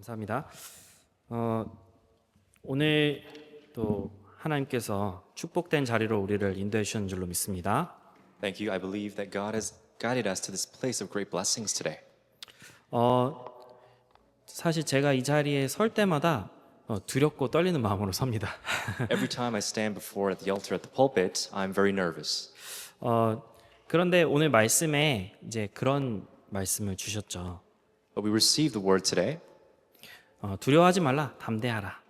감사합니다. 오늘 또 하나님께서 축복된 자리로 우리를 인도해 주신 줄로 믿습니다. Thank you. I believe that God has guided us to this place of great blessings today. 사실 제가 이 자리에 설 때마다 두렵고 떨리는 마음으로 섭니다. Every time I stand before the altar at the pulpit, I'm very nervous. 그런데 오늘 말씀에 이제 그런 말씀을 주셨죠. But we receive the word today. 두려워하지 말라, 담대하라.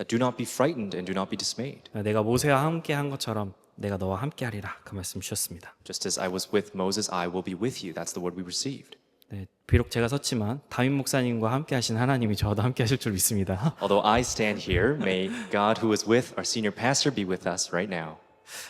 Do not be frightened and do not be dismayed. 내가 모세와 함께 한 것처럼 내가 너와 함께 하리라. 그 말씀 주셨습니다. Just as I was with Moses, I will be with you. That's the word we received. 네, 비록 제가 섰지만 다윗 목사님과 함께 하신 하나님이 저와도 함께 하실 줄 믿습니다. Although I stand here, may God who is with our senior pastor be with us right now.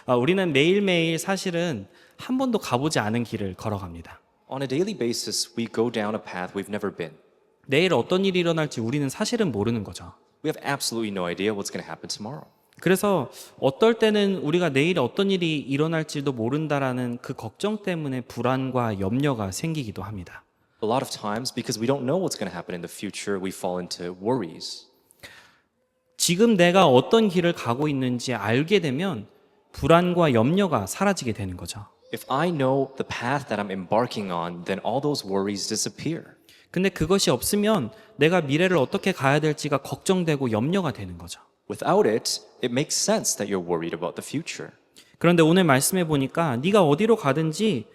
우리는 매일매일 사실은 한 번도 가보지 않은 길을 걸어갑니다. On a daily basis, we go down a path we've never been. 내일 어떤 일이 일어날지 우리는 사실은 모르는 거죠. We have absolutely no idea what's going to happen tomorrow. 그래서 어떨 때는 우리가 내일 어떤 일이 일어날지도 모른다라는 그 걱정 때문에 불안과 염려가 생기기도 합니다. A lot of times, because we don't know what's going to happen in the future, we fall into worries. 지금 내가 어떤 길을 가고 있는지 알게 되면 불안과 염려가 사라지게 되는 거죠. If I know the path that I'm embarking on, then all those worries disappear. 근데 그것이 없으면 내가 미래를 어떻게 가야 될지가 걱정되고 염려가 되는 거죠. Without it, it makes sense that you're worried about the future. 그런데 오늘 말씀해 보니까 네가 어디로 가든지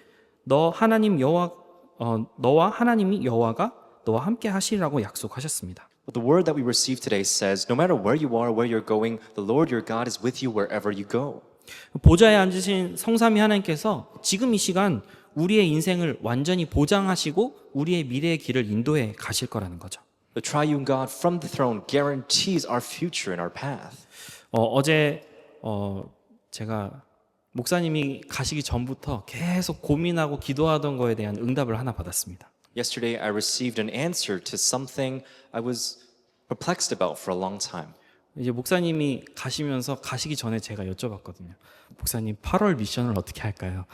너와 하나님이 여호와가 너와 함께 하시리라고 약속하셨습니다. But the word that we receive today says, no matter where you are, where you're going, the Lord your God is with you wherever you go. 보좌에 앉으신 성삼위 하나님께서 지금 이 시간 우리의 인생을 완전히 보장하시고 우리의 미래의 길을 인도해 가실 거라는 거죠. The triune God from the throne guarantees our future and our path. 어제 제가 목사님이 가시기 전부터 계속 고민하고 기도하던 거에 대한 응답을 하나 받았습니다. Yesterday, I received an answer to something I was perplexed about for a long time. 이제 목사님이 가시기 전에 제가 여쭤봤거든요. 목사님 8월 미션을 어떻게 할까요?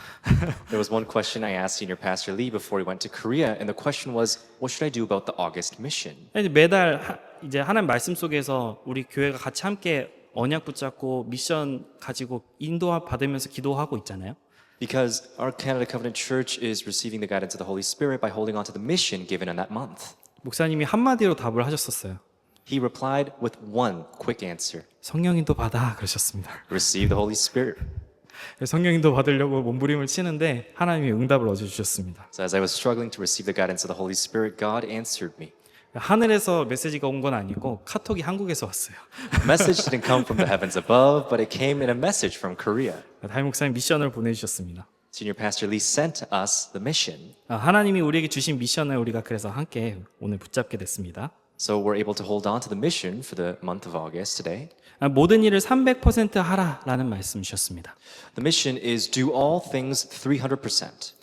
There was one question I asked Senior Pastor Lee before he went to Korea, and the question was, what should I do about the August mission? 매달 이제 하나님 말씀 속에서 우리 교회가 같이 함께 언약 붙잡고 미션 가지고 인도 받으면서 기도하고 있잖아요. Because our Canada Covenant Church is receiving the guidance of the Holy Spirit by holding on to the mission given in that month. 목사님이 한마디로 답을 하셨었어요. He replied with one quick answer. 성령인도 받아 그러셨습니다. Receive the Holy Spirit. 성령인도 받으려고 몸부림을 치는데 하나님이 응답을 얻어주셨습니다. So as I was struggling to receive the guidance of the Holy Spirit, God answered me. 하늘에서 메시지가 온 건 아니고 카톡이 한국에서 왔어요. The message didn't come from the heavens above, but it came in a message from Korea. 다임 목사님 미션을 보내주셨습니다. Senior Pastor Lee sent us the mission. 하나님이 우리에게 주신 미션을 우리가 그래서 함께 오늘 붙잡게 됐습니다. So we're able to hold on to the mission for the month of August today. 모든 일을 300% 하라라는 말씀 주셨습니다. The mission is do all things 300%.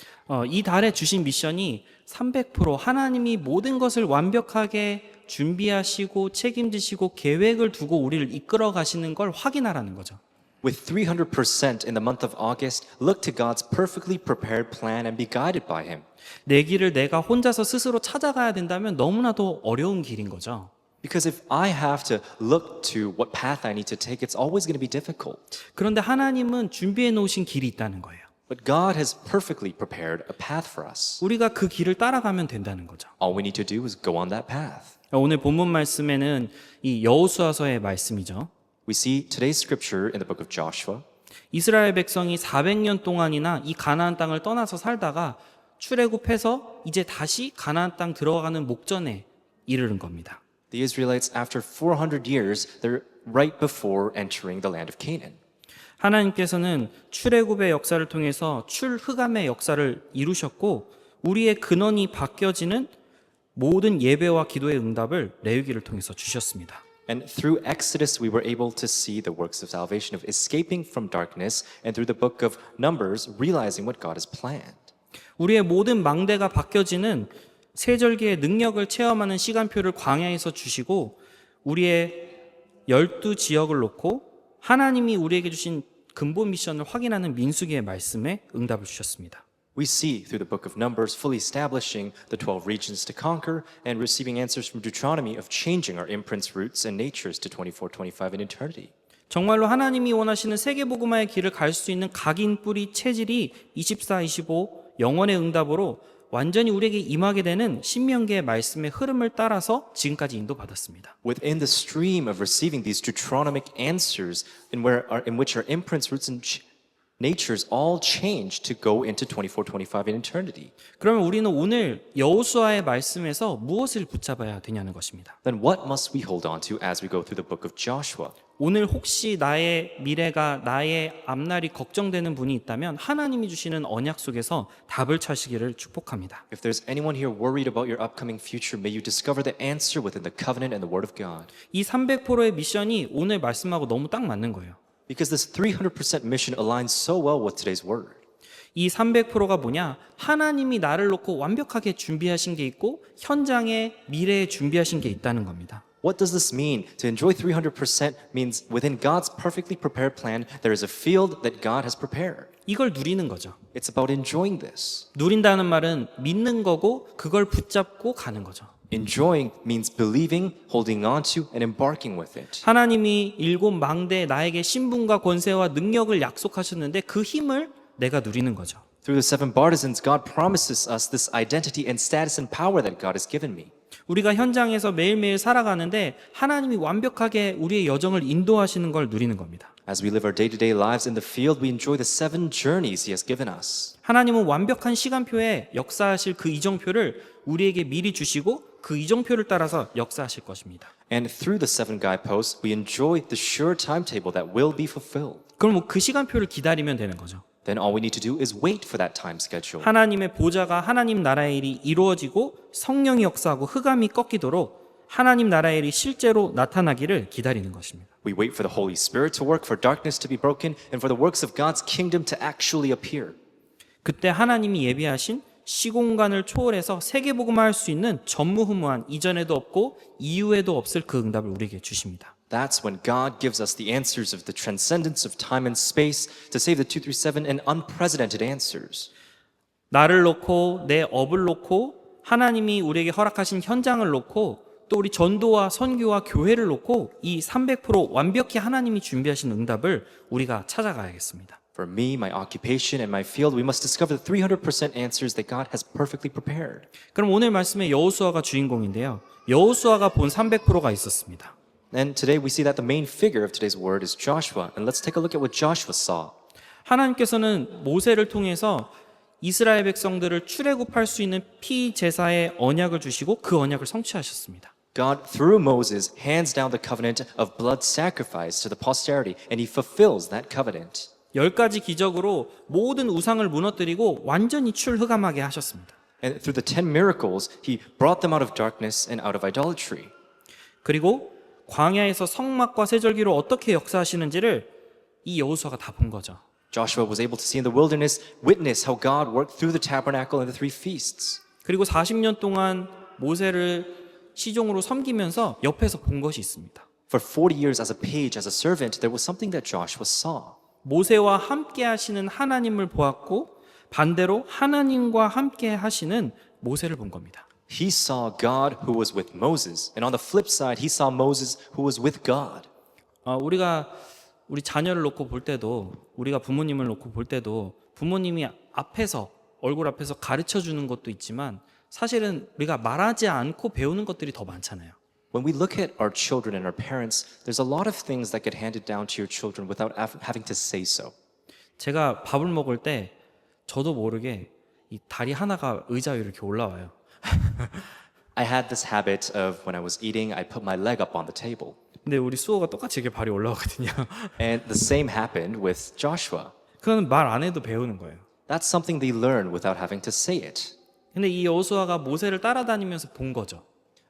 이 달에 주신 미션이 300% 하나님이 모든 것을 완벽하게 준비하시고 책임지시고 계획을 두고 우리를 이끌어 가시는 걸 확인하라는 거죠. With 300% in the month of August, look to God's perfectly prepared plan and be guided by Him. 내 길을 내가 혼자서 스스로 찾아가야 된다면 너무나도 어려운 길인 거죠. Because if I have to look to what path I need to take, it's always going to be difficult. 그런데 하나님은 준비해 놓으신 길이 있다는 거예요. But God has perfectly prepared a path for us. 우리가 그 길을 따라가면 된다는 거죠. All we need to do is go on that path. 오늘 본문 말씀에는 이 여호수아서의 말씀이죠. We see today's scripture in the book of Joshua. 이스라엘 백성이 400년 동안이나 이 가나안 땅을 떠나서 살다가 출애굽해서 이제 다시 가나안 땅 들어가는 목전에 이르는 겁니다. The Israelites, after 400 years, they're right before entering the land of Canaan. 하나님께서는 출애굽의 역사를 통해서 출흑암의 역사를 이루셨고 우리의 근원이 바뀌어지는 모든 예배와 기도의 응답을 레위기를 통해서 주셨습니다. And through Exodus, we were able to see the works of salvation of escaping from darkness, and through the book of Numbers, realizing what God has planned. 우리의 모든 망대가 바뀌어지는 세절기의 능력을 체험하는 시간표를 광야에서 주시고 우리의 12지역을 놓고 하나님이 우리에게 주신 근본 미션을 확인하는 민수기의 말씀에 응답을 주셨습니다. We see through the book of Numbers fully establishing the 12 regions to conquer and receiving answers from Deuteronomy of changing our imprints, roots, and natures to 24, 25 in eternity. 정말로 하나님이 원하시는 세계복음화의 길을 갈 수 있는 각인 뿌리 체질이 24, 25 영원의 응답으로 완전히 우리에게 임하게 되는 신명기의 말씀의 흐름을 따라서 지금까지 인도받았습니다. Within the stream of receiving these Deuteronomic answers in which our imprints, roots, and natures all change to go into 24, 25 in eternity. 그러면 우리는 오늘 여호수아의 말씀에서 무엇을 붙잡아야 되냐는 것입니다. Then what must we hold on to as we go through the book of Joshua? 오늘 혹시 나의 미래가 나의 앞날이 걱정되는 분이 있다면 하나님이 주시는 언약 속에서 답을 찾으시기를 축복합니다. If there's anyone here worried about your upcoming future, may you discover the answer within the covenant and the word of God. 이 300%의 미션이 오늘 말씀하고 너무 딱 맞는 거예요. Because this 300% mission aligns so well with today's word. 이 300%가 뭐냐? 하나님이 나를 놓고 완벽하게 준비하신 게 있고 현장에 미래에 준비하신 게 있다는 겁니다. What does this mean? To enjoy 300% means within God's perfectly prepared plan, there is a field that God has prepared. 이걸 누리는 거죠. It's about enjoying this. 누린다는 말은 믿는 거고 그걸 붙잡고 가는 거죠. Enjoying means believing, holding on to, and embarking with it. 하나님이 일곱 망대에 나에게 신분과 권세와 능력을 약속하셨는데 그 힘을 내가 누리는 거죠. Through the seven partisans, God promises us this identity and status and power that God has given me. 우리가 현장에서 매일매일 살아가는데 하나님이 완벽하게 우리의 여정을 인도하시는 걸 누리는 겁니다. As we live our day-to-day lives in the field, we enjoy the 7 journeys He has given us. 하나님은 완벽한 시간표에 역사하실 그 이정표를 우리에게 미리 주시고 그 이정표를 따라서 역사하실 것입니다. And through the 7 guideposts, we enjoy the sure timetable that will be fulfilled. 그럼 그 시간표를 기다리면 되는 거죠. Then all we need to do is wait for that time schedule. 하나님의 보좌가 하나님 나라의 일이 이루어지고 성령이 역사하고 흑암이 꺾이도록 하나님 나라의 일이 실제로 나타나기를 기다리는 것입니다. We wait for the Holy Spirit to work, for darkness to be broken, and for the works of God's kingdom to actually appear. 그때 하나님이 예비하신 시공간을 초월해서 세계복음화할 수 있는 전무후무한 이전에도 없고 이후에도 없을 그 응답을 우리에게 주십니다. That's when God gives us the answers of the transcendence of time and space to save the 237 and unprecedented answers. 나를 놓고 내 업을 놓고 하나님이 우리에게 허락하신 현장을 놓고 또 우리 전도와 선교와 교회를 놓고 이 300% 완벽히 하나님이 준비하신 응답을 우리가 찾아가야겠습니다. For me, my occupation, and my field, we must discover the 300% answers that God has perfectly prepared. 그럼 오늘 말씀에 여호수아가 주인공인데요. 여호수아가 본 300%가 있었습니다. And today we see that the main figure of today's word is Joshua. And let's take a look at what Joshua saw. 하나님께서는 모세를 통해서 이스라엘 백성들을 출애굽할 수 있는 피 제사의 언약을 주시고 그 언약을 성취하셨습니다. God, through Moses, hands down the covenant of blood sacrifice to the posterity, and he fulfills that covenant. 10가지 기적으로 모든 우상을 무너뜨리고 완전히 출흑암하게 하셨습니다. And through the 10 miracles, he brought them out of darkness and out of idolatry. 그리고 광야에서 성막과 세절기로 어떻게 역사하시는지를 이 여호수아가 다 본 거죠. Joshua was able to see in the wilderness, witness how God worked through the tabernacle and the 3 feasts. 그리고 40년 동안 모세를 시종으로 섬기면서 옆에서 본 것이 있습니다. For 40 years as a page, as a servant, there was something that Joshua saw. 모세와 함께 하시는 하나님을 보았고 반대로 하나님과 함께 하시는 모세를 본 겁니다. He saw God who was with Moses, and on the flip side, he saw Moses who was with God. 우리가 우리 자녀를 놓고 볼 때도 우리가 부모님을 놓고 볼 때도 부모님이 앞에서 얼굴 앞에서 가르쳐 주는 것도 있지만 사실은 우리가 말하지 않고 배우는 것들이 더 많잖아요. When we look at our children and our parents, there's a lot of things that get handed down to your children without having to say so. 제가 밥을 먹을 때 저도 모르게 이 다리 하나가 의자 위로 이렇게 올라와요. I had this habit of when I was eating, I put my leg up on the table. 근데 우리 수호가 똑같이 이렇게 발이 올라오거든요. And the same happened with Joshua. 그건 말 안 해도 배우는 거예요. That's something they learn without having to say it. 근데 이 여호수아가 모세를 따라다니면서 본 거죠.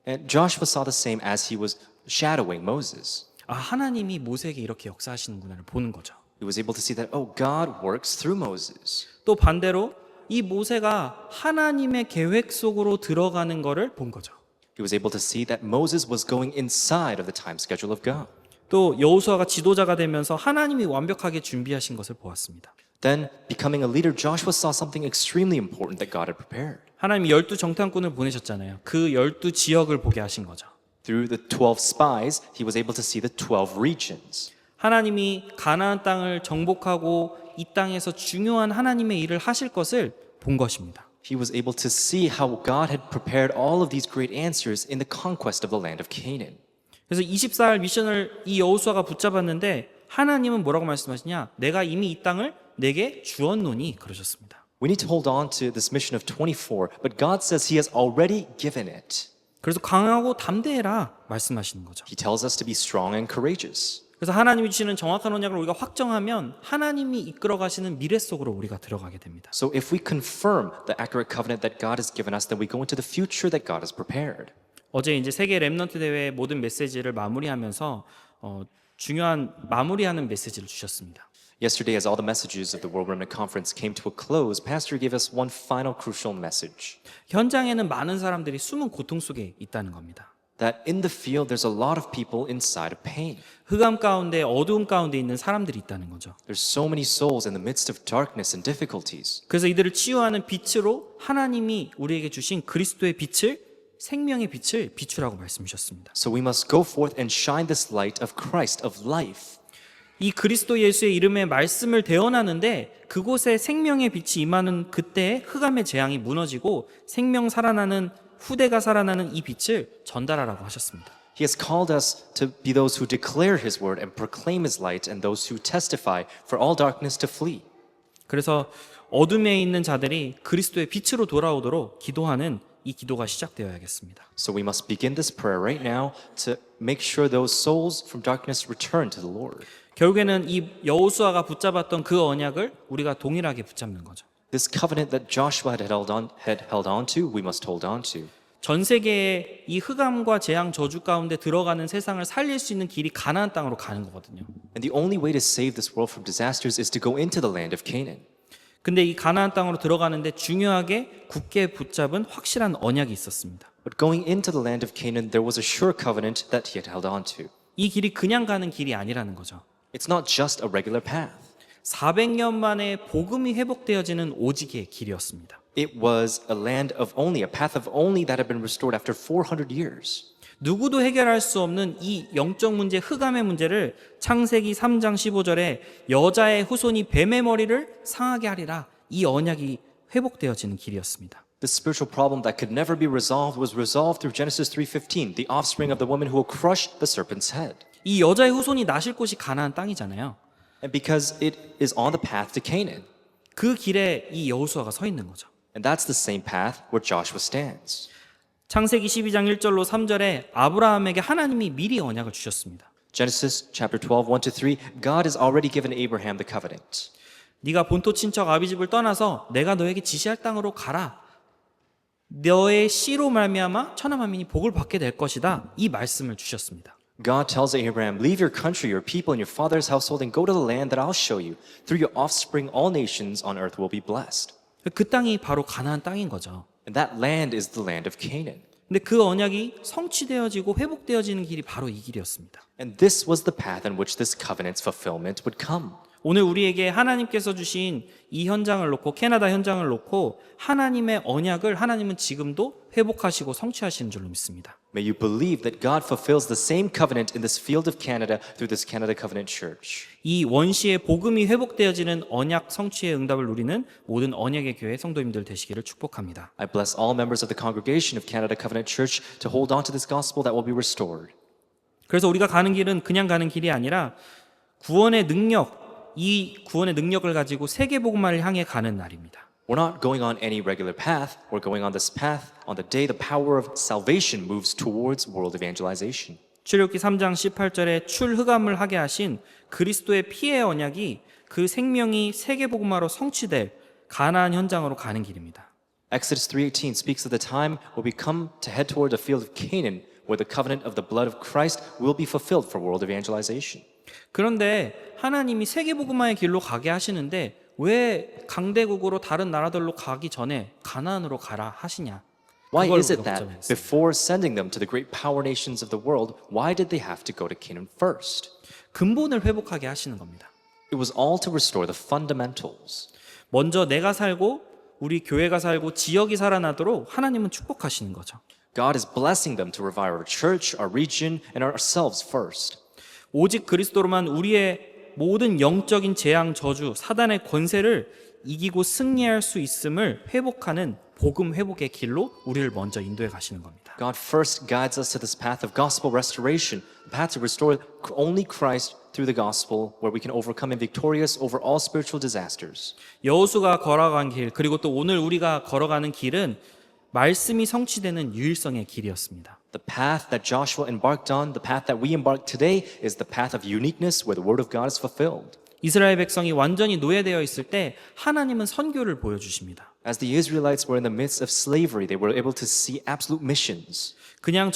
And Joshua saw the same as he was shadowing Moses. 하나님이 모세에게 이렇게 역사하시는구나를 보는 거죠. He was able to see that, oh, God works through Moses. 또 반대로 이 모세가 하나님의 계획 속으로 들어가는 거를 본 거죠. He was able to see that Moses was going inside of the time schedule of God. 또 여호수아가 지도자가 되면서 하나님이 완벽하게 준비하신 것을 보았습니다. Then, becoming a leader, Joshua saw something extremely important that God had prepared. 하나님이 12정탐꾼을 보내셨잖아요. 그 12지역을 보게 하신 거죠. Through the 12 spies, he was able to see the 12 regions. 하나님이 가나안 땅을 정복하고 이 땅에서 중요한 하나님의 일을 하실 것을 본 것입니다. He was able to see how God had prepared all of these great answers in the conquest of the land of Canaan. 그래서 24일 미션을 이 여호수아가 붙잡았는데 하나님은 뭐라고 말씀하시냐? 내가 이미 이 땅을 내게 주었노니 그러셨습니다. We need to hold on to this mission of 24, but God says He has already given it. 그래서 강하고 담대해라 말씀하시는 거죠. He tells us to be strong and courageous. 그래서 하나님이 주시는 정확한 언약을 우리가 확정하면 하나님이 이끌어 가시는 미래 속으로 우리가 들어가게 됩니다. So if we confirm the accurate covenant that God has given us, then we go into the future that God has prepared. 어제 이제 세계 렘넌트 대회 모든 메시지를 마무리하면서 중요한 마무리하는 메시지를 주셨습니다. Yesterday, as all the messages of the World Remnant Conference came to a close, Pastor gave us one final crucial message. 현장에는 많은 사람들이 숨은 고통 속에 있다는 겁니다. That in the field, there's a lot of people inside of pain. 흑암 가운데 어두움 가운데 있는 사람들이 있다는 거죠. There's so many souls in the midst of darkness and difficulties. 그래서 이들을 치유하는 빛으로 하나님이 우리에게 주신 그리스도의 빛을 생명의 빛을 비추라고 말씀하셨습니다. So we must go forth and shine this light of Christ, of life. 이 그리스도 예수의 이름에 말씀을 대언하는데 그곳에 생명의 빛이 임하는 그때에 흑암의 재앙이 무너지고 생명 살아나는 후대가 살아나는 이 빛을 전달하라고 하셨습니다. He has called us to be those who declare His word and proclaim His light and those who testify for all darkness to flee. 그래서 어둠에 있는 자들이 그리스도의 빛으로 돌아오도록 기도하는 이 기도가 시작되어야겠습니다. So we must begin this prayer right now to make sure those souls from darkness return to the Lord. 결국에는 이 여호수아가 붙잡았던 그 언약을 우리가 동일하게 붙잡는 거죠. This covenant that Joshua had held on to, we must hold on to. 전 세계의 이 흑암과 재앙 저주 가운데 들어가는 세상을 살릴 수 있는 길이 가나안 땅으로 가는 거거든요. And the only way to save this world from disasters is to go into the land of Canaan. 근데 이 가나안 땅으로 들어가는데 중요하게 굳게 붙잡은 확실한 언약이 있었습니다. But going into the land of Canaan, there was a sure covenant that he had held on to. 이 길이 그냥 가는 길이 아니라는 거죠. It's not just a regular path. 400년 만에 복음이 회복되어지는 오직의 길이었습니다. It was a land of only, a path of only that had been restored after 400 years. 누구도 해결할 수 없는 이 영적 문제, 흑암의 문제를 창세기 3장 15절에 여자의 후손이 뱀의 머리를 상하게 하리라. 이 언약이 회복되어지는 길이었습니다. The spiritual problem that could never be resolved was resolved through Genesis 3:15, the offspring of the woman who will crush the serpent's head. 이 여자의 후손이 나실 곳이 가나안 땅이잖아요. And because it is on the path to Canaan. 그 길에 이 여호수아가 서 있는 거죠. And that's the same path where Joshua stands. 창세기 12장 1절로 3절에 아브라함에게 하나님이 미리 언약을 주셨습니다. Genesis chapter 12, 1-3, God has already given Abraham the covenant. 네가 본토 친척 아비집을 떠나서 내가 너에게 지시할 땅으로 가라. 너의 씨로 말미암아 천하만민이 복을 받게 될 것이다. 이 말씀을 주셨습니다. God tells Abraham, leave your country, your people, and your father's household and go to the land that I'll show you. Through your offspring, all nations on earth will be blessed. 그 땅이 바로 가나안 땅인 거죠. And that land is the land of Canaan. 근데 그 언약이 성취되어지고 회복되어지는 길이 바로 이 길이었습니다. And this was the path in which this covenant's fulfillment would come. 오늘 우리에게 하나님께서 주신 이 현장을 놓고 캐나다 현장을 놓고 하나님의 언약을 하나님은 지금도 회복하시고 성취하시는 줄로 믿습니다. May you believe that God fulfills the same covenant in this field of Canada through this Canada Covenant Church. 이 원시의 복음이 회복되어지는 언약 성취의 응답을 누리는 모든 언약의 교회 성도님들 되시기를 축복합니다. I bless all members of the congregation of Canada Covenant Church to hold on to this gospel that will be restored. 그래서 우리가 가는 길은 그냥 가는 길이 아니라 구원의 능력, 이 구원의 능력을 가지고 세계 복음화를 향해 가는 날입니다. We're not going on any regular path. We're going on this path on the day the power of salvation moves towards world evangelization. 출애굽기 3장 18절에 출흑암을 하게 하신 그리스도의 피의 언약이 그 생명이 세계 복음화로 성취될 가나안 현장으로 가는 길입니다. Exodus 3:18 speaks of the time where we come to head toward the field of Canaan, where the covenant of the blood of Christ will be fulfilled for world evangelization. 그런데 하나님이 세계 복음화의 길로 가게 하시는데 왜 강대국으로 다른 나라들로 가기 전에 가나안으로 가라 하시냐? Why 그걸 is it 우리가 that 걱정했어요. before sending them to the great power nations of the world, why did they have to go to Canaan first? 근본을 회복하게 하시는 겁니다. It was all to restore the fundamentals. 먼저 내가 살고 우리 교회가 살고 지역이 살아나도록 하나님은 축복하시는 거죠. God is blessing them to revive our church, our region, and ourselves first. 오직 그리스도로만 우리의 모든 영적인 재앙, 저주, 사단의 권세를 이기고 승리할 수 있음을 회복하는 복음 회복의 길로 우리를 먼저 인도해 가시는 겁니다. God first guides us to this path of gospel restoration, the path to restore only Christ through the gospel, where we can overcome and victorious over all spiritual disasters. 여호수가 걸어간 길, 그리고 또 오늘 우리가 걸어가는 길은 말씀이 성취되는 유일성의 길이었습니다. The path that Joshua embarked on, the path that we embark today, is the path of uniqueness where the word of God is fulfilled. 이스라엘 백성이 완전히 노예되어 있을 때 하나님은 선교를 보여주십니다. As the Israelites were in the midst of slavery, they were able to see absolute missions. 그냥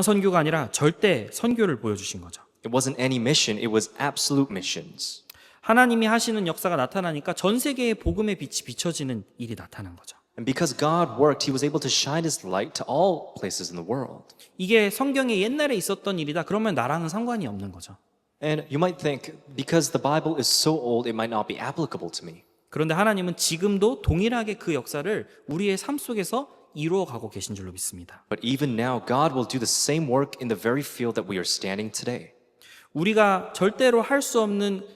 선교가 아니라 절대 선교를 보여주신 거죠. It wasn't any mission, it was absolute missions. 하나님이 하시는 역사가 나타나니까 전 세계에 복음의 빛이 비춰지는 일이 나타난 거죠. And because God worked, He was able to shine His light to all places in the world. 이게 성경에 옛날에 있었던 일이다. 그러면 나랑은 상관이 없는 거죠. And you might think, because the Bible is so old, it might not be applicable to me. 그런데 하나님은 지금도 동일하게 그 역사를 우리의 삶 속에서 이루어가고 계신 줄로 믿습니다. But even now, God will do the same work in the very field that we are standing today. 우리가 절대로 할 수 없는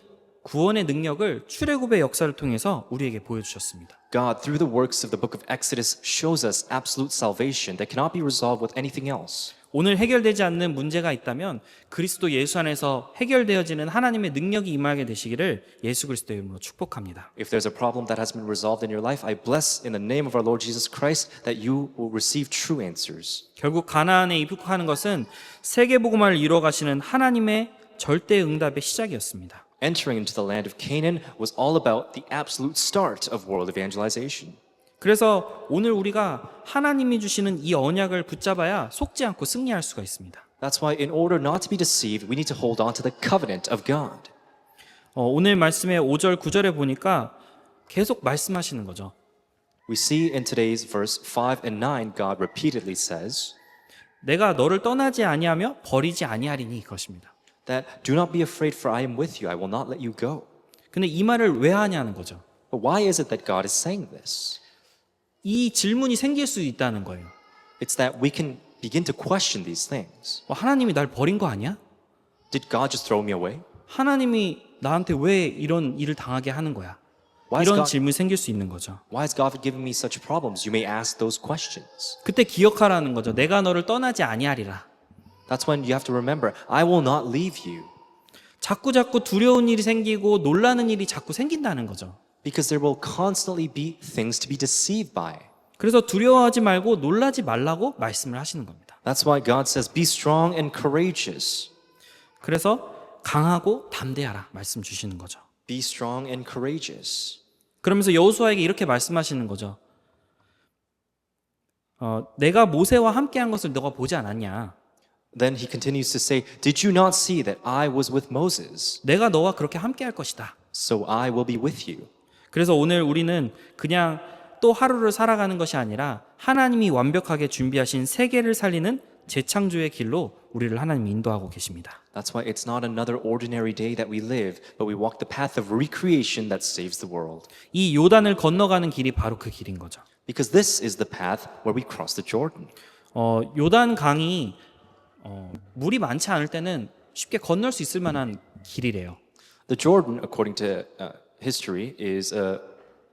구원의 능력을 출애굽의 역사를 통해서 우리에게 보여주셨습니다. God, through the works of the book of Exodus, shows us absolute salvation that cannot be resolved with anything else. 오늘 해결되지 않는 문제가 있다면 그리스도 예수 안에서 해결되어지는 하나님의 능력이 임하게 되시기를 예수 그리스도의 이름으로 축복합니다. If there's a problem that has been resolved in your life, I bless in the name of our Lord Jesus Christ that you will receive true answers. 결국 가나안에 입국하는 것은 세계복음화를 이루어가시는 하나님의 절대 응답의 시작이었습니다. Entering into the land of Canaan was all about the absolute start of world evangelization. 그래서 오늘 우리가 하나님이 주시는 이 언약을 붙잡아야 속지 않고 승리할 수가 있습니다. That's why in order not to be deceived, we need to hold on to the covenant of God. 오늘 말씀의 5절, 9절에 보니까 계속 말씀하시는 거죠. We see in today's verse 5 and 9, God repeatedly says 내가 너를 떠나지 아니하며 버리지 아니하리니 이것입니다. that do not be afraid for I am with you, I will not let you go. 근데 이 말을 왜 하냐는 거죠. But why is it that God is saying this? 이 질문이 생길 수 있다는 거예요. It's that we can begin to question these things. 하나님이 날 버린 거 아니야? Did God just throw me away? 하나님이 나한테 왜 이런 일을 당하게 하는 거야? Why is 이런 God, 질문이 생길 수 있는 거죠. why is God giving me such problems? You may ask those questions. 그때 기억하라는 거죠. 내가 너를 떠나지 아니하리라. That's when you have to remember, I will not leave you. 자꾸 두려운 일이 생기고 놀라는 일이 자꾸 생긴다는 거죠. Because there will constantly be things to be deceived by. 그래서 두려워하지 말고 놀라지 말라고 말씀을 하시는 겁니다. That's why God says, be strong and courageous. 그래서 강하고 담대하라 말씀 주시는 거죠. Be strong and courageous. 그러면서 여호수아에게 이렇게 말씀하시는 거죠. 내가 모세와 함께한 것을 너가 보지 않았냐? Then he continues to say, did you not see that I was with Moses? 내가 너와 그렇게 함께할 것이다. So I will be with you. 그래서 오늘 우리는 그냥 또 하루를 살아가는 것이 아니라 하나님이 완벽하게 준비하신 세계를 살리는 재창조의 길로 우리를 하나님이 인도하고 계십니다. That's why it's not another ordinary day that we live, but we walk the path of recreation that saves the world. 이 요단을 건너가는 길이 바로 그 길인 거죠. Because this is the path where we cross the Jordan. 요단 강이 물이 많지 않을 때는 쉽게 건널 수 있을 만한 길이래요. The Jordan, according to history, is a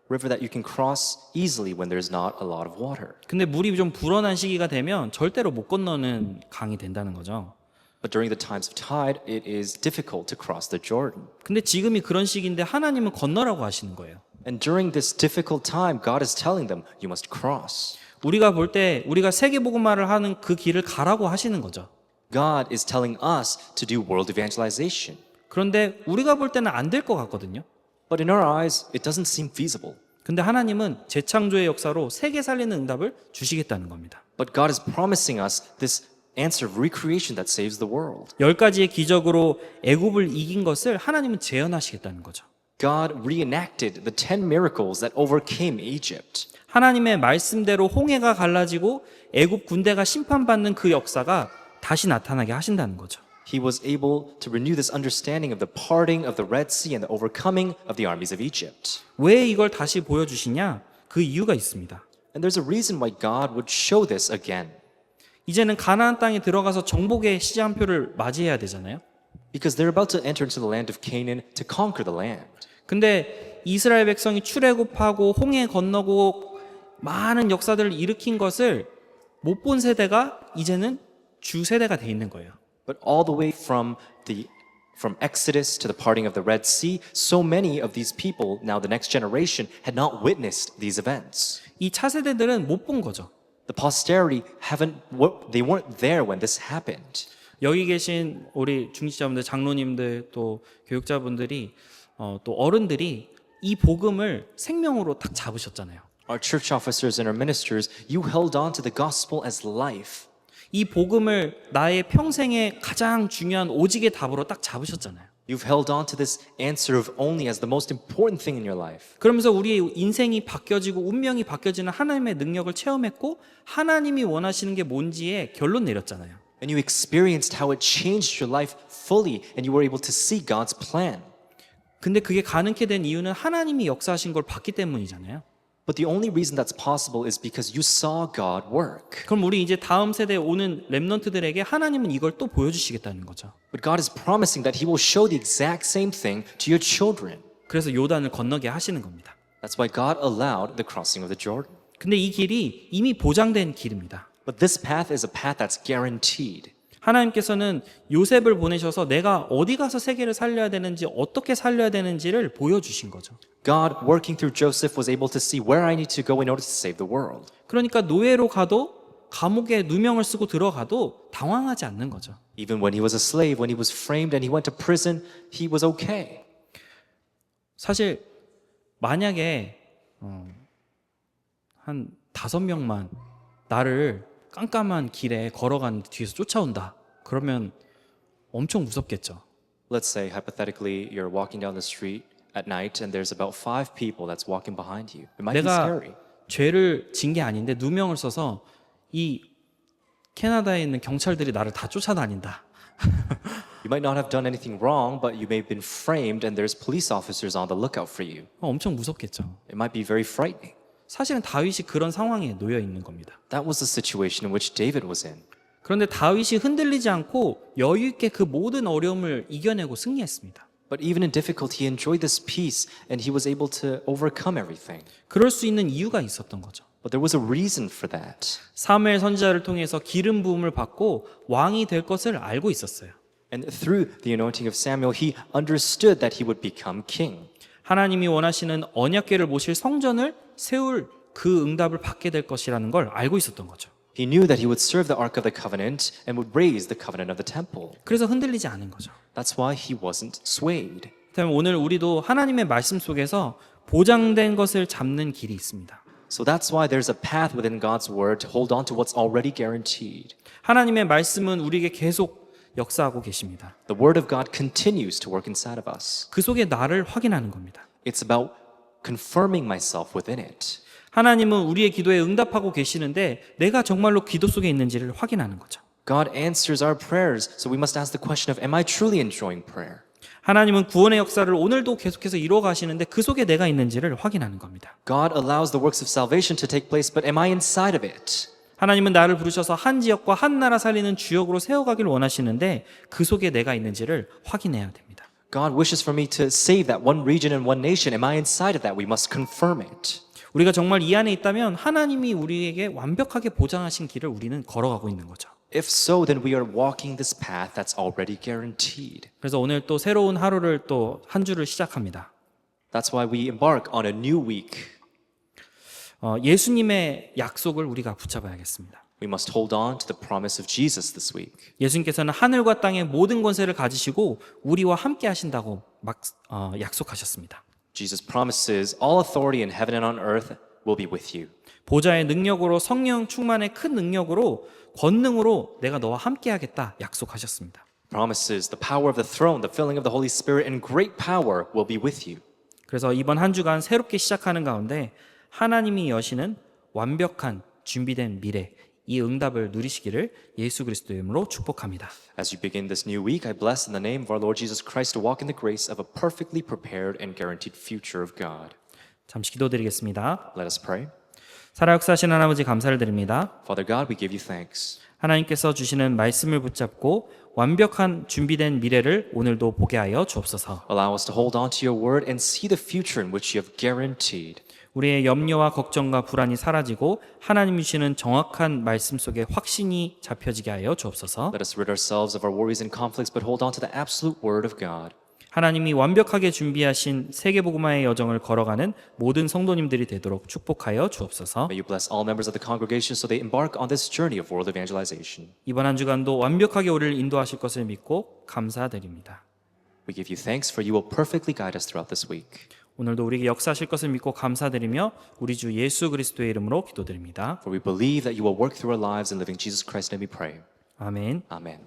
river that you can cross easily when there's not a lot of water. 근데 물이 좀 불어난 시기가 되면 절대로 못 건너는 강이 된다는 거죠. But during the times of tide, it is difficult to cross the Jordan. 근데 지금이 그런 시기인데 하나님은 건너라고 하시는 거예요. And during this difficult time, God is telling them, you must cross. 우리가 볼 때 우리가 세계복음화를 하는 그 길을 가라고 하시는 거죠. God is telling us to do world evangelization. 그런데 우리가 볼 때는 안 될 것 같거든요. But in our eyes, it doesn't seem feasible. 근데 하나님은 재창조의 역사로 세계 살리는 응답을 주시겠다는 겁니다. But God is promising us this answer of recreation that saves the world. 10가지의 기적으로 애굽을 이긴 것을 하나님은 재현하시겠다는 거죠. God reenacted the 10 miracles that overcame Egypt. 하나님의 말씀대로 홍해가 갈라지고 애굽 군대가 심판받는 그 역사가 다시 나타나게 하신다는 거죠. He was able to renew this understanding of the parting of the Red Sea and the overcoming of the armies of Egypt. 왜 이걸 다시 보여주시냐? 그 이유가 있습니다. And there's a reason why God would show this again. 이제는 가나안 땅에 들어가서 정복의 시장표를 맞이해야 되잖아요. Because they're about to enter into the land of Canaan to conquer the land. 근데 이스라엘 백성이 출애굽하고 홍해 건너고 많은 역사들을 일으킨 것을 못 본 세대가 이제는 주 세대가 돼 있는 거예요. But all the way from Exodus to the parting of the Red Sea, so many of these people, now the next generation, had not witnessed these events. 이 차세대들은 못 본 거죠. The posterity they weren't there when this happened. 여기 계신 우리 중직자분들, 장로님들, 또 교육자분들이 또 어른들이 이 복음을 생명으로 딱 잡으셨잖아요. Our church officers and our ministers, you held on to the gospel as life. 이 복음을 나의 평생의 가장 중요한 오직의 답으로 딱 잡으셨잖아요. You've held on to this answer of only as the most important thing in your life. 그러면서 우리의 인생이 바뀌어지고 운명이 바뀌어지는 하나님의 능력을 체험했고 하나님이 원하시는 게 뭔지에 결론 내렸잖아요. And you experienced how it changed your life fully and you were able to see God's plan. 근데 그게 가능케 된 이유는 하나님이 역사하신 걸 봤기 때문이잖아요. But the only reason that's possible is because you saw God work. 그럼 우리 이제 다음 세대에 오는 렘넌트들에게 하나님은 이걸 또 보여주시겠다는 거죠. But God is promising that He will show the exact same thing to your children. 그래서 요단을 건너게 하시는 겁니다. That's why God allowed the crossing of the Jordan. 근데 이 길이 이미 보장된 길입니다. But this path is a path that's guaranteed. 하나님께서는 요셉을 보내셔서 내가 어디 가서 세계를 살려야 되는지 어떻게 살려야 되는지를 보여주신 거죠. God, working through Joseph, was able to see where I need to go in order to save the world. 그러니까 노예로 가도 감옥에 누명을 쓰고 들어가도 당황하지 않는 거죠. Even when he was a slave, when he was framed and he went to prison, he was okay. 사실 만약에 한 5명만 나를 깜깜한 길에 걸어가는 뒤에서 쫓아온다. 그러면 엄청 무섭겠죠. Let's say, hypothetically, you're walking down the street at night and there's about 5 people that's walking behind you. It might be 내가 scary. 죄를 진 게 아닌데 누명을 써서 이 캐나다에 있는 경찰들이 나를 다 쫓아다닌다. You might not have done anything wrong, but you may have been framed and there's police officers on the lookout for you. 엄청 무섭겠죠. It might be very frightening. 사실은 다윗이 그런 상황에 놓여 있는 겁니다. That was the situation in which David was in. 그런데 다윗이 흔들리지 않고 여유 있게 그 모든 어려움을 이겨내고 승리했습니다. But even in difficulty, he enjoyed this peace and he was able to overcome everything. 그럴 수 있는 이유가 있었던 거죠. But there was a reason for that. 사무엘 선지자를 통해서 기름 부음을 받고 왕이 될 것을 알고 있었어요. And through the anointing of Samuel, he understood that he would become king. 하나님이 원하시는 언약궤를 모실 성전을 세울 그 응답을 받게 될 것이라는 걸 알고 있었던 거죠. He knew that he would serve the Ark of the Covenant and would raise the covenant of the temple. 그래서 흔들리지 않은 거죠. That's why he wasn't swayed. 그다음에 오늘 우리도 하나님의 말씀 속에서 보장된 것을 잡는 길이 있습니다. So that's why there's a path within God's word to hold on to what's already guaranteed. 하나님의 말씀은 우리에게 계속 역사하고 계십니다. The word of God continues to work inside of us. 그 속에 나를 확인하는 겁니다. It's about confirming myself within it. 하나님은 우리의 기도에 응답하고 계시는데 내가 정말로 기도 속에 있는지를 확인하는 거죠. God answers our prayers, so we must ask the question of, am I truly enjoying prayer? 하나님은 구원의 역사를 오늘도 계속해서 이루어 가시는데 그 속에 내가 있는지를 확인하는 겁니다. God allows the works of salvation to take place, but am I inside of it? 하나님은 나를 부르셔서 한 지역과 한 나라 살리는 주역으로 세워가길 원하시는데 그 속에 내가 있는지를 확인해야 됩니다. God wishes for me to save that one region and one nation. Am I inside of that? We must confirm it. 우리가 정말 이 안에 있다면 하나님이 우리에게 완벽하게 보장하신 길을 우리는 걸어가고 있는 거죠. If so, then we are walking this path that's already guaranteed. 그래서 오늘 또 새로운 하루를 또 한 주를 시작합니다. That's why we embark on a new week. 예수님의 약속을 우리가 붙잡아야겠습니다. We must hold on to the promise of Jesus this week. 예수님께서는 하늘과 땅의 모든 권세를 가지시고 우리와 함께 하신다고 약속하셨습니다. Jesus promises all authority in heaven and on earth will be with you. 보좌의 능력으로 성령 충만의 큰 능력으로 권능으로 내가 너와 함께 하겠다 약속하셨습니다. Promises the power of the throne, the filling of the Holy Spirit, and great power will be with you. 그래서 이번 한 주간 새롭게 시작하는 가운데 하나님이 여시는 완벽한 준비된 미래, 이 응답을 누리시기를 예수 그리스도의 이름으로 축복합니다. As you begin this new week, I bless in the name of our Lord Jesus Christ to walk in the grace of a perfectly prepared and guaranteed future of God. 잠시 기도드리겠습니다. Let us pray. 살아 역사하시는 하나님 아버지 감사를 드립니다. Father God, we give you thanks. 하나님께서 주시는 말씀을 붙잡고 완벽한 준비된 미래를 오늘도 보게 하여 주옵소서. Allow us to hold on to your word and see the future in which you have guaranteed. 우리의 염려와 걱정과 불안이 사라지고 하나님이 주시는 정확한 말씀 속에 확신이 잡혀지게 하여 주옵소서. Let us rid ourselves of our worries and conflicts, but hold on to the absolute word of God. 하나님이 완벽하게 준비하신 세계복음화의 여정을 걸어가는 모든 성도님들이 되도록 축복하여 주옵소서. May you bless all members of the congregation so they embark on this journey of world evangelization. 이번 한 주간도 완벽하게 우리를 인도하실 것을 믿고 감사드립니다. We give you thanks for you will perfectly guide us throughout this week. 오늘도 우리에게 역사하실 것을 믿고 감사드리며 우리 주 예수 그리스도의 이름으로 기도드립니다. For we believe that you will work through our lives in living Jesus Christ, and we pray. 아멘. Amen.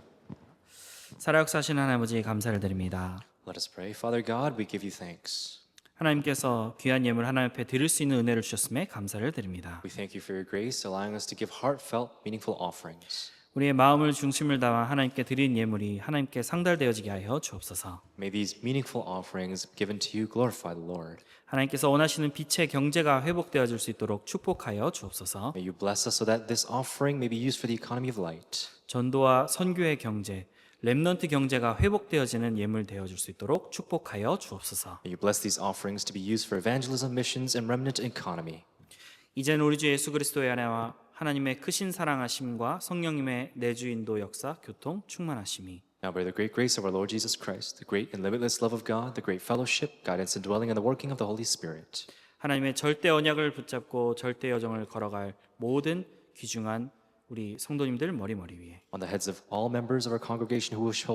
살아 역사하시는 하나님 아버지 감사를 드립니다. Let us pray. Father God, we give you thanks. 하나님께서 귀한 예물 하나님 앞에 드릴 수 있는 은혜를 주셨음에 감사를 드립니다. We thank you for your grace, allowing us to give heartfelt, meaningful offerings. 우리의 마음을 중심을 다하 하나님께 드린 예물이 하나님께 상달되어지게 하여 주옵소서. May these meaningful offerings given to you glorify the Lord. 하나님께서 원하시는 빛의 경제가 회복되어질 수 있도록 축복하여 주옵소서. May you bless us so that this offering may be used for the economy of light. 전도와 선교의 경제, 렘넌트 경제가 회복되어지는 예물 되어질 수 있도록 축복하여 주옵소서. May you bless these offerings to be used for evangelism, missions, and remnant economy. 이제는 우리 주 예수 그리스도의 안에와 하나님의 크신 사랑하심과 성령님의 내주인도 역사, 교통, 충만하심이 Now by the great grace of our Lord Jesus Christ, the great and limitless love of God, the great fellowship, guidance and dwelling and the working of the Holy Spirit, 하나님의 절대 언약을 붙잡고 절대 여정을 걸어갈 모든 귀중한 우리 성도님들 머리 위에 on the heads of all members of our congregation who wish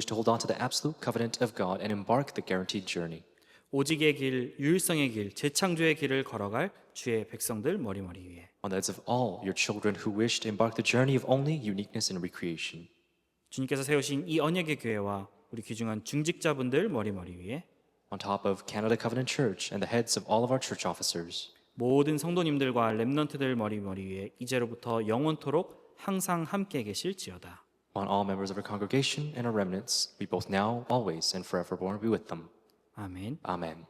to hold on to the absolute covenant of God and embark the guaranteed journey. 오직의 길, 유일성의 길, 재창조의 길을 걸어갈 주의 백성들 머리 위에 On the heads of all your children who wish to embark the journey of only uniqueness and recreation. 주님께서 세우신 이 언약의 교회와 우리 귀중한 중직자분들 머리 위에 On top of Canada Covenant Church and the heads of all of our church officers. 모든 성도님들과 렘넌트들 머리 위에 이제로부터 영원토록 항상 함께 계실지어다. On all members of our congregation and our remnants, we both now, always, and forevermore be with them. 아멘. Amen.